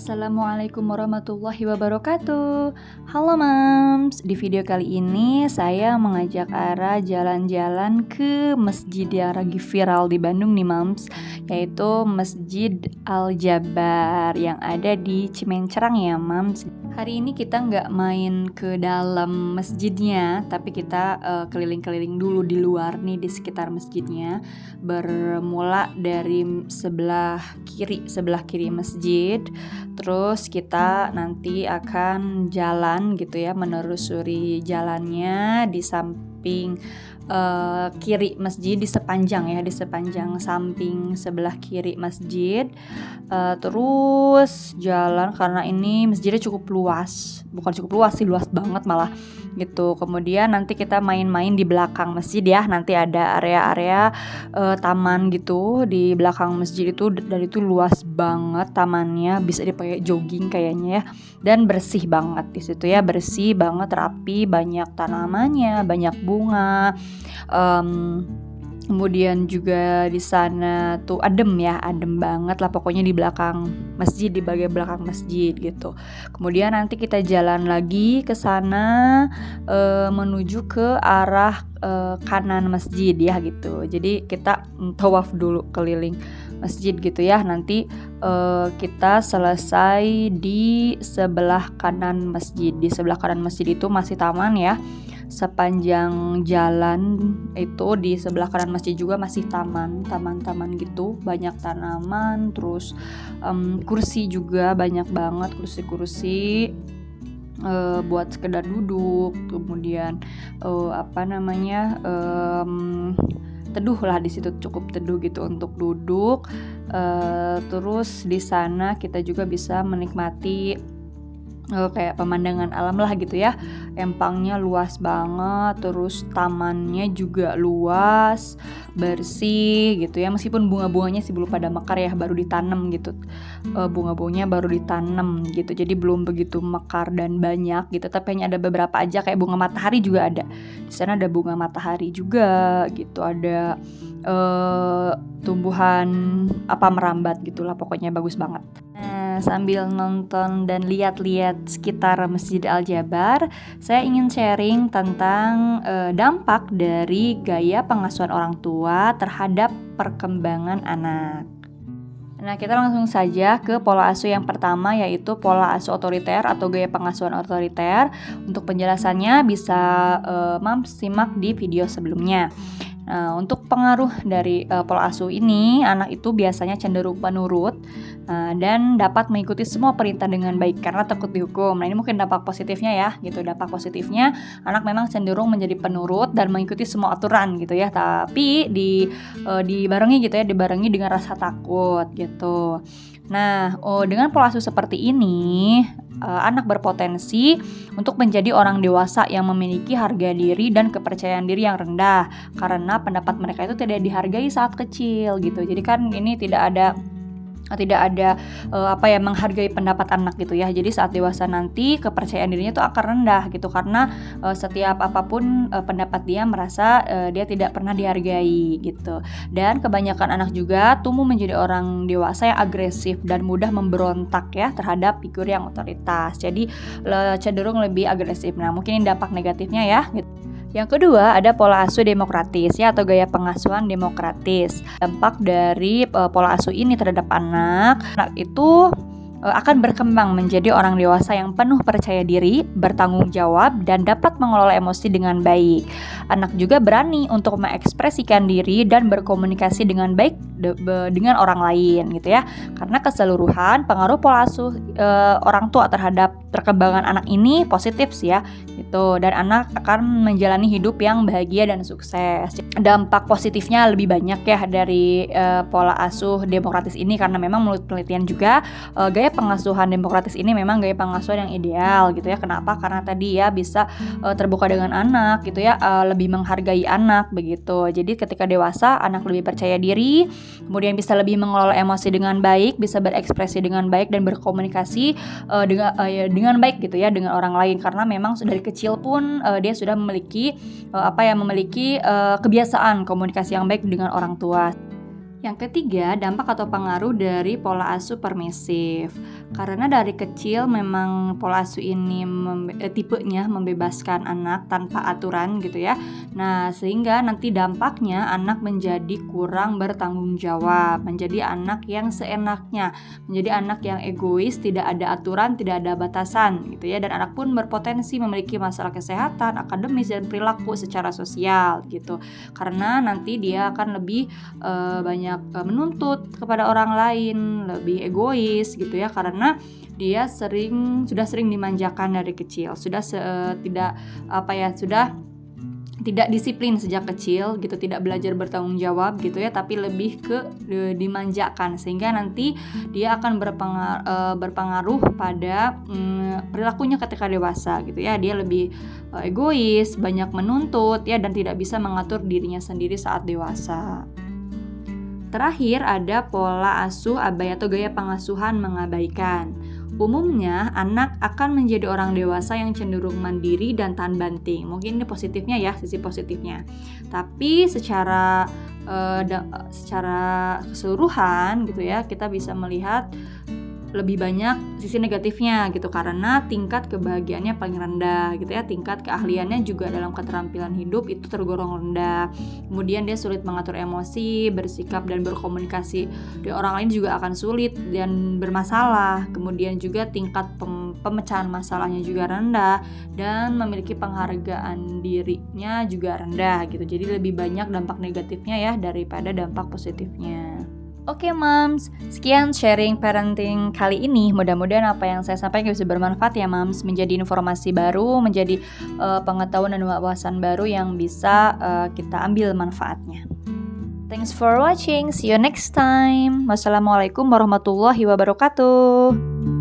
Assalamualaikum warahmatullahi wabarakatuh. Halo Mams, di video kali ini saya mengajak Ara jalan-jalan ke masjid yang lagi viral di Bandung nih Mams, yaitu Masjid Al-Jabar yang ada di Cimencerang ya Mams. Hari ini kita nggak main ke dalam masjidnya, tapi kita keliling-keliling dulu di luar nih di sekitar masjidnya. Bermula dari sebelah kiri masjid. Terus kita nanti akan jalan gitu ya, menelusuri jalannya di samping kiri masjid, di sepanjang samping sebelah kiri masjid. Terus jalan karena ini masjidnya luas banget malah gitu. Kemudian nanti kita main-main di belakang masjid ya, nanti ada area-area taman gitu di belakang masjid itu, dan itu luas banget tamannya, bisa dipakai jogging kayaknya ya, dan bersih banget di situ ya, bersih banget, rapi, banyak tanamannya, banyak bunga. Kemudian juga di sana tuh adem banget lah pokoknya di belakang masjid, di bagian belakang masjid gitu. Kemudian nanti kita jalan lagi ke sana menuju ke arah kanan masjid ya gitu. Jadi kita tawaf dulu keliling masjid gitu ya. Nanti kita selesai di sebelah kanan masjid. Di sebelah kanan masjid itu masih taman ya. Sepanjang jalan itu di sebelah kanan masjid juga masih taman gitu, banyak tanaman, terus kursi juga banyak banget, kursi buat sekedar duduk. Kemudian teduh lah di situ, cukup teduh gitu untuk duduk. Terus di sana kita juga bisa menikmati kayak pemandangan alam lah gitu ya. Empangnya luas banget, terus tamannya juga luas, bersih gitu ya. Meskipun bunga-bunganya sih belum pada mekar ya, baru ditanam gitu. Bunga-bunganya baru ditanam gitu, jadi belum begitu mekar dan banyak gitu. Tapi hanya ada beberapa aja, kayak bunga matahari juga ada. Di sana ada bunga matahari juga gitu. Ada tumbuhan merambat gitulah, pokoknya bagus banget. Sambil nonton dan lihat-lihat sekitar Masjid Al-Jabar, saya ingin sharing tentang dampak dari gaya pengasuhan orang tua terhadap perkembangan anak. Nah, kita langsung saja ke pola asuh yang pertama, yaitu pola asuh otoriter atau gaya pengasuhan otoriter. Untuk penjelasannya bisa Mams simak di video sebelumnya. Untuk pengaruh dari pola asuh ini, anak itu biasanya cenderung penurut dan dapat mengikuti semua perintah dengan baik karena takut dihukum. Nah, ini mungkin dampak positifnya ya, gitu. Dampak positifnya, anak memang cenderung menjadi penurut dan mengikuti semua aturan gitu ya. Tapi dibarengi dengan rasa takut gitu. Nah, dengan pola asuh seperti ini, anak berpotensi untuk menjadi orang dewasa yang memiliki harga diri dan kepercayaan diri yang rendah karena pendapat mereka itu tidak dihargai saat kecil gitu. Jadi kan ini tidak ada menghargai pendapat anak gitu ya. Jadi saat dewasa nanti kepercayaan dirinya tuh akan rendah gitu, karena setiap apapun pendapat dia merasa dia tidak pernah dihargai gitu. Dan kebanyakan anak juga tumbuh menjadi orang dewasa yang agresif dan mudah memberontak ya terhadap figur yang otoritas. Jadi cenderung lebih agresif. Nah, mungkin ini dampak negatifnya ya gitu. Yang kedua, ada pola asuh demokratis ya, atau gaya pengasuhan demokratis. Dampak dari pola asuh ini terhadap anak itu akan berkembang menjadi orang dewasa yang penuh percaya diri, bertanggung jawab, dan dapat mengelola emosi dengan baik. Anak juga berani untuk mengekspresikan diri dan berkomunikasi dengan baik dengan orang lain gitu ya. Karena keseluruhan pengaruh pola asuh orang tua terhadap perkembangan anak ini positif sih ya gitu, dan anak akan menjalani hidup yang bahagia dan sukses. Dampak positifnya lebih banyak ya dari pola asuh demokratis ini, karena memang menurut penelitian juga gaya pengasuhan demokratis ini memang gaya pengasuhan yang ideal gitu ya. Kenapa? Karena tadi ya bisa terbuka dengan anak gitu ya, lebih menghargai anak begitu. Jadi ketika dewasa, anak lebih percaya diri, kemudian bisa lebih mengelola emosi dengan baik, bisa berekspresi dengan baik dan berkomunikasi dengan baik gitu ya dengan orang lain, karena memang dari kecil pun dia sudah memiliki kebiasaan komunikasi yang baik dengan orang tua. Yang ketiga, dampak atau pengaruh dari pola asuh permisif. Karena dari kecil memang pola asuh ini tipenya membebaskan anak tanpa aturan gitu ya. Nah, sehingga nanti dampaknya anak menjadi kurang bertanggung jawab, menjadi anak yang seenaknya, menjadi anak yang egois, tidak ada aturan, tidak ada batasan gitu ya. Dan anak pun berpotensi memiliki masalah kesehatan, akademis dan perilaku secara sosial gitu. Karena nanti dia akan lebih banyak menuntut kepada orang lain, lebih egois gitu ya, karena dia sudah sering dimanjakan dari kecil, sudah tidak disiplin sejak kecil gitu, tidak belajar bertanggung jawab gitu ya, tapi lebih ke dimanjakan, sehingga nanti dia akan berpengaruh pada perilakunya ketika dewasa gitu ya. Dia lebih egois, banyak menuntut ya, dan tidak bisa mengatur dirinya sendiri saat dewasa. Terakhir ada pola asuh abai atau gaya pengasuhan mengabaikan. Umumnya anak akan menjadi orang dewasa yang cenderung mandiri dan tahan banting. Mungkin ini positifnya ya, sisi positifnya. Tapi secara keseluruhan gitu ya, kita bisa melihat lebih banyak sisi negatifnya gitu, karena tingkat kebahagiaannya paling rendah gitu ya, tingkat keahliannya juga dalam keterampilan hidup itu tergolong rendah. Kemudian dia sulit mengatur emosi, bersikap dan berkomunikasi dengan orang lain juga akan sulit dan bermasalah. Kemudian juga tingkat pemecahan masalahnya juga rendah, dan memiliki penghargaan dirinya juga rendah gitu. Jadi lebih banyak dampak negatifnya ya daripada dampak positifnya. Oke moms, sekian sharing parenting kali ini. Mudah-mudahan apa yang saya sampaikan bisa bermanfaat ya moms, menjadi informasi baru, menjadi pengetahuan dan wawasan baru yang bisa kita ambil manfaatnya. Thanks for watching, see you next time. Wassalamualaikum warahmatullahi wabarakatuh.